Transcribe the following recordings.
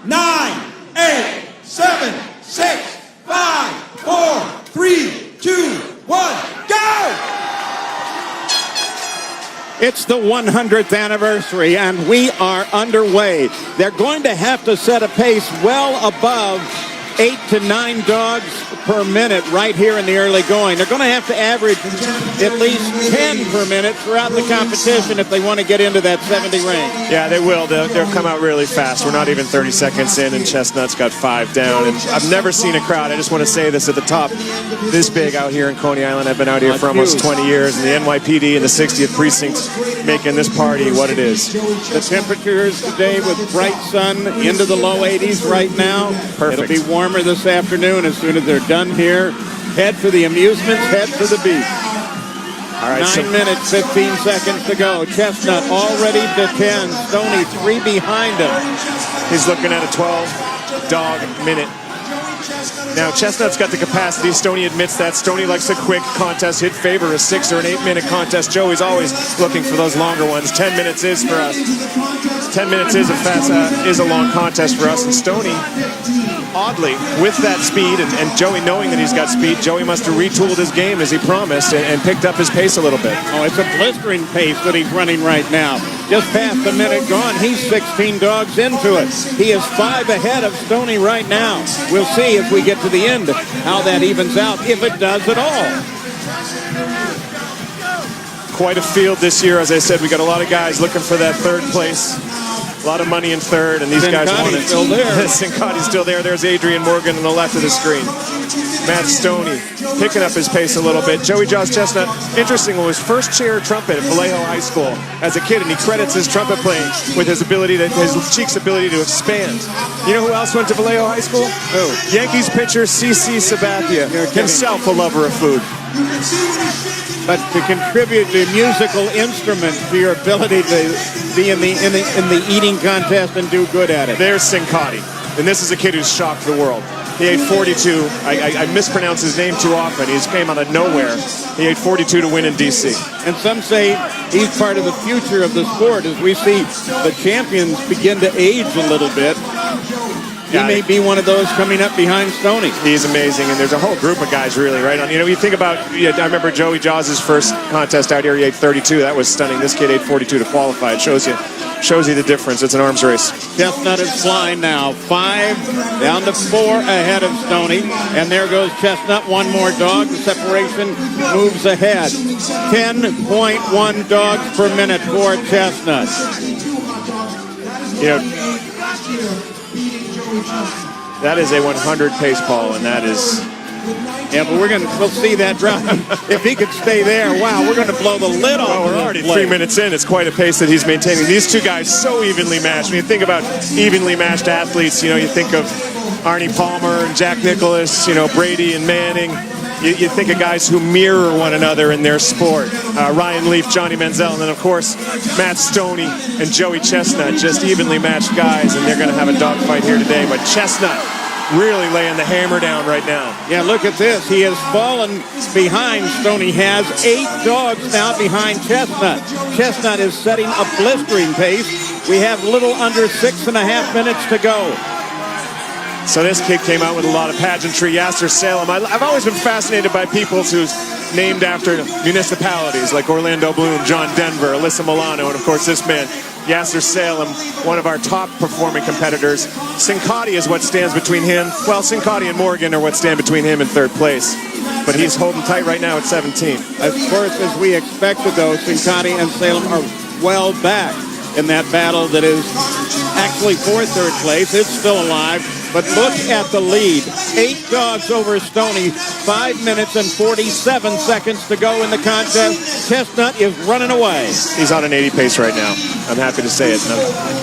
9, 8, 7, 6, 5, 4, 3, 2, 1, go! It's the 100th anniversary, and we are underway. They're going to have to set a pace well above 8 to 9 dogs per minute right here in the early going. They're going to have to average at least 10 per minute throughout the competition if they want to get into that 70 range. Yeah, they will. They'll come out really fast. We're not even 30 seconds in, and Chestnut's got 5 down. And I've never seen a crowd, I just want to say this at the top, this big out here in Coney Island. I've been out here for almost 20 years, and the NYPD and the 60th Precinct making this party what it is. The temperatures today with bright sun into the low 80s right now. Perfect. It'll be warmer this afternoon as soon as they're done here. Head for the amusements, head for the beach. All right, 9 minutes, 15 seconds to go. Chestnut already to 10. Stonie 3 behind him. He's looking at a 12-dog minute. Now, Chestnut's got the capacity. Stonie admits that. Stonie likes a quick contest. Hit favor a 6 or an 8-minute contest. Joey's always looking for those longer ones. 10 minutes is for us. 10 minutes is a long contest for us. And Stonie, oddly, with that speed, and Joey knowing that he's got speed, Joey must have retooled his game as he promised and picked up his pace a little bit. Oh, it's a blistering pace that he's running right now. Just past the minute gone, he's 16 dogs into it. He is 5 ahead of Stonie right now. We'll see if we get to the end how that evens out, if it does at all. Quite a field this year. As I said, we got a lot of guys looking for that third place. A lot of money in third, and these guys want it. Still there. Sincotti's still there. There's Adrian Morgan on the left of the screen. Matt Stonie picking up his pace a little bit. Joey Jaws Chestnut, interesting, was first chair trumpet at Vallejo High School as a kid, and he credits his trumpet playing with his cheek's ability to expand. You know who else went to Vallejo High School? Who? Yankees pitcher C.C. Sabathia, himself a lover of food. But to contribute the musical instrument to your ability to be in the eating contest and do good at it. There's Cincotti, and this is a kid who's shocked the world. He ate 42. I mispronounce his name too often. He came out of nowhere. He ate 42 to win in D.C. And some say he's part of the future of the sport as we see the champions begin to age a little bit. He may be one of those coming up behind Stonie. He's amazing, and there's a whole group of guys really right on. You know, you think about, I remember Joey Jaws' first contest out here, he ate 32. That was stunning. This kid ate 42 to qualify. It shows you the difference. It's an arms race. Chestnut is flying now. 5 down to 4 ahead of Stonie. And there goes Chestnut. One more dog. The separation moves ahead. 10.1 dogs per minute for Chestnut. You know, that is a 100 pace, Paul, and that is... Yeah, but we'll see that drop. If he could stay there, wow, we're going to blow the lid off. Well, we're already 3 minutes in. It's quite a pace that he's maintaining. These two guys so evenly matched. When you think about evenly matched athletes, you know, you think of Arnie Palmer and Jack Nicklaus, you know, Brady and Manning. You think of guys who mirror one another in their sport. Ryan Leaf, Johnny Manziel, and then, of course, Matt Stonie and Joey Chestnut, just evenly matched guys, and they're going to have a dogfight here today. But Chestnut really laying the hammer down right now. Yeah, look at this. He has fallen behind. Stonie has 8 dogs now behind Chestnut. Chestnut is setting a blistering pace. We have a little under 6.5 minutes to go. So this kid came out with a lot of pageantry. Yasser Salem. I've always been fascinated by people who's named after municipalities like Orlando Bloom, John Denver, Alyssa Milano, and of course this man, Yasser Salem, one of our top performing competitors. Cincotti is what stands between him. Well, Cincotti and Morgan are what stand between him and third place. But he's holding tight right now at 17. Of course, as we expected, though, Cincotti and Salem are well back in that battle that is actually for third place. It's still alive. But look at the lead. 8 dogs over Stonie. 5 minutes and 47 seconds to go in the contest. Chestnut is running away. He's on an 80 pace right now. I'm happy to say it.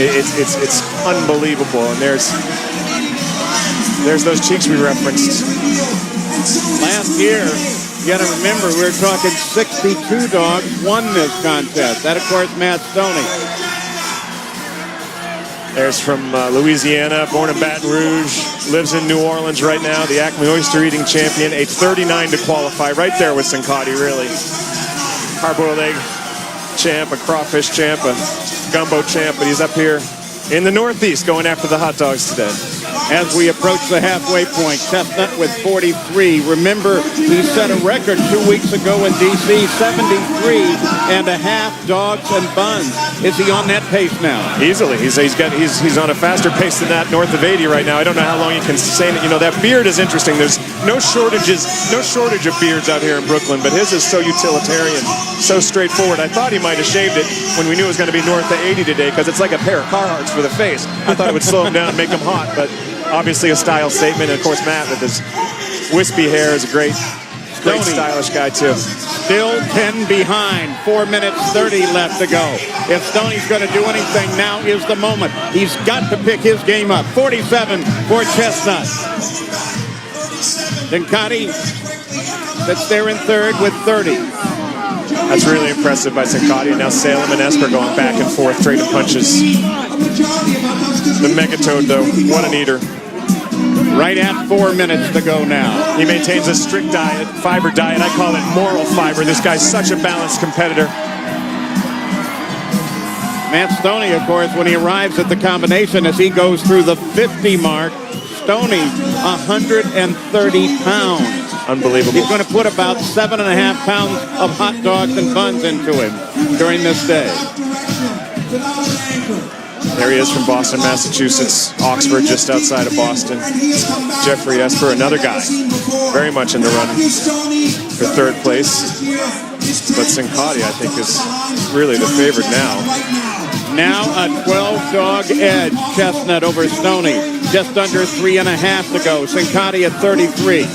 It's unbelievable. And there's those cheeks we referenced. Last year, you got to remember, we were talking 62 dogs won this contest. That, of course, Matt Stonie. There's from Louisiana, born in Baton Rouge, lives in New Orleans right now, the Acme oyster eating champion, ate 39 to qualify, right there with Cincotti, really. Hard-boiled egg champ, a crawfish champ, a gumbo champ, but he's up here in the Northeast going after the hot dogs today. As we approach the halfway point, Chestnut with 43. Remember, he set a record 2 weeks ago in D.C., 73 and a half dogs and buns. Is he on that pace now? Easily. He's on a faster pace than that, north of 80 right now. I don't know how long he can sustain it. You know, that beard is interesting. There's no shortage of beards out here in Brooklyn, but his is so utilitarian, so straightforward. I thought he might have shaved it when we knew it was going to be north of 80 today, because it's like a pair of Carhartts for the face. I thought it would slow him down and make him hot, but obviously a style statement. And of course, Matt with his wispy hair is a great stylish guy too. Still 10 behind, 4 minutes 30 left to go. If Stonie's going to do anything, now is the moment. He's got to pick his game up. 47 for Chestnut. Sincati sits there in third with 30. That's really impressive by Sincati. And now Salem and Esper going back and forth, trading punches. The Megatoad, though, what an eater. Right at 4 minutes to go now. He maintains a strict diet, fiber diet. I call it moral fiber. This guy's such a balanced competitor. Matt Stonie, of course, when he arrives at the combination, as he goes through the 50 mark, Stonie, 130 pounds. Unbelievable. He's going to put about 7.5 pounds of hot dogs and buns into him during this day. There he is from Boston, Massachusetts. Oxford, just outside of Boston. Jeffrey Esper, another guy, very much in the running for third place. But Sincati, I think, is really the favorite now. Now a 12-dog edge. Chestnut over Stonie. Just under 3.5 to go. Sincati at 33.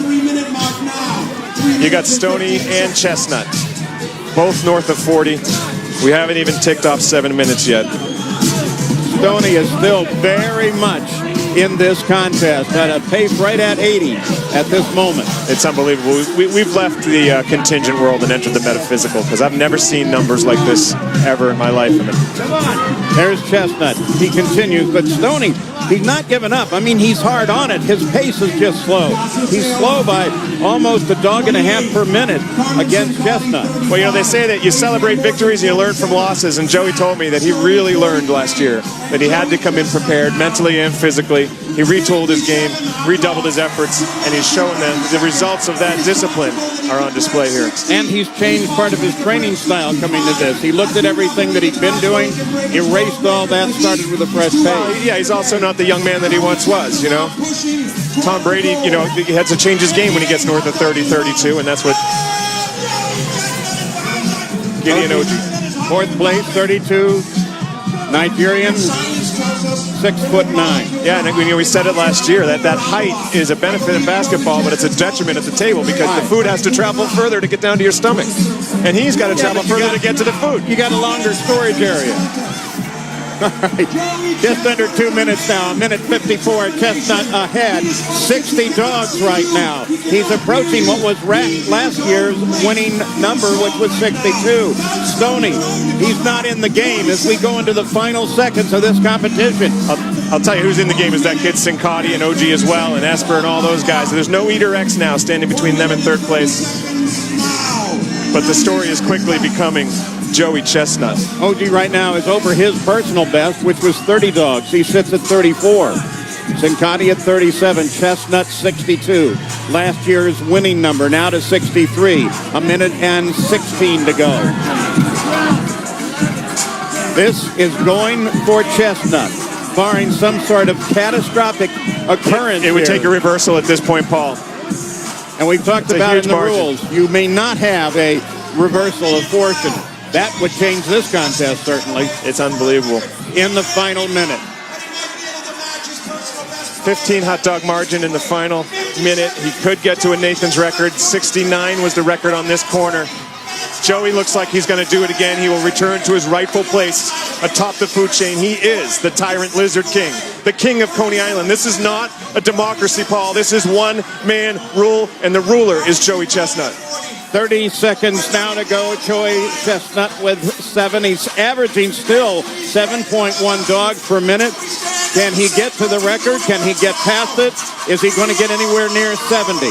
You got Stonie and Chestnut, both north of 40. We haven't even ticked off 7 minutes yet. Stonie is still very much in this contest at a pace right at 80 at this moment. It's unbelievable. We've left the contingent world and entered the metaphysical, because I've never seen numbers like this ever in my life. There's Chestnut. He continues, but Stonie, he's not giving up. I mean, he's hard on it. His pace is just slow. He's slow by almost a dog and a half per minute against Chestnut. Well, you know, they say that you celebrate victories and you learn from losses, and Joey told me that he really learned last year that he had to come in prepared mentally and physically. He retooled his game, redoubled his efforts, and he's showing them the results of that discipline are on display here. And he's changed part of his training style coming to this. He looked at everything that he'd been doing, erased all that, started with a fresh pace. Yeah, he's also not the young man that he once was, you know. Tom Brady, you know, he has to change his game when he gets north of 30, 32, and that's what Gideon Oji. Fourth place, 32, Nigerian, 6'9". Yeah, and you know, we said it last year that height is a benefit in basketball, but it's a detriment at the table, because the food has to travel further to get down to your stomach, and he's got to travel further to get to the food. You got a longer storage area. All right, just under 2 minutes now, a minute 54, Chestnut ahead, 60 dogs right now. He's approaching what was last year's winning number, which was 62. Stonie, he's not in the game as we go into the final seconds of this competition. I'll tell you who's in the game is that kid Sincati and OG as well, and Esper and all those guys. There's no Eater X now standing between them and third place. But the story is quickly becoming Joey Chestnut. OG right now is over his personal best, which was 30 dogs. He sits at 34. Sincati at 37. Chestnut 62. Last year's winning number now to 63. A minute and 16 to go. This is going for Chestnut, barring some sort of catastrophic occurrence. It would take a reversal at this point, Paul. And we've talked about in the rules, you may not have a reversal of fortune. That would change this contest, certainly. It's unbelievable. In the final minute. 15 hot dog margin in the final minute. He could get to a Nathan's record. 69 was the record on this corner. Joey looks like he's going to do it again. He will return to his rightful place atop the food chain. He is the Tyrant Lizard King, the king of Coney Island. This is not a democracy, Paul. This is one-man rule, and the ruler is Joey Chestnut. 30 seconds now to go. Joey Chestnut with 7. He's averaging still 7.1 dogs per minute. Can he get to the record? Can he get past it? Is he going to get anywhere near 70?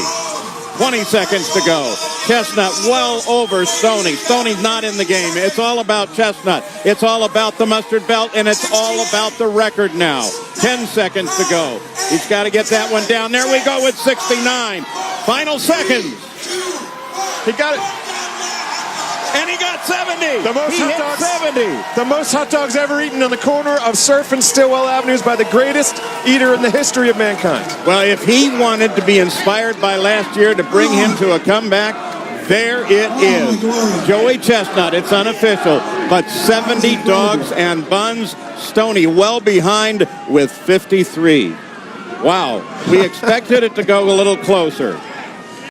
20 seconds to go. Chestnut well over Stonie. Stonie's not in the game. It's all about Chestnut. It's all about the mustard belt, and it's all about the record now. 10 seconds to go. He's got to get that one down. There we go with 69. Final seconds. He got it. And he got 70. The most he hot hit dogs, 70. The most hot dogs ever eaten on the corner of Surf and Stillwell Avenues by the greatest eater in the history of mankind. Well, if he wanted to be inspired by last year to bring him to a comeback, there it is. Joey Chestnut, it's unofficial, but 70 dogs and buns. Stonie well behind with 53. Wow, we expected it to go a little closer.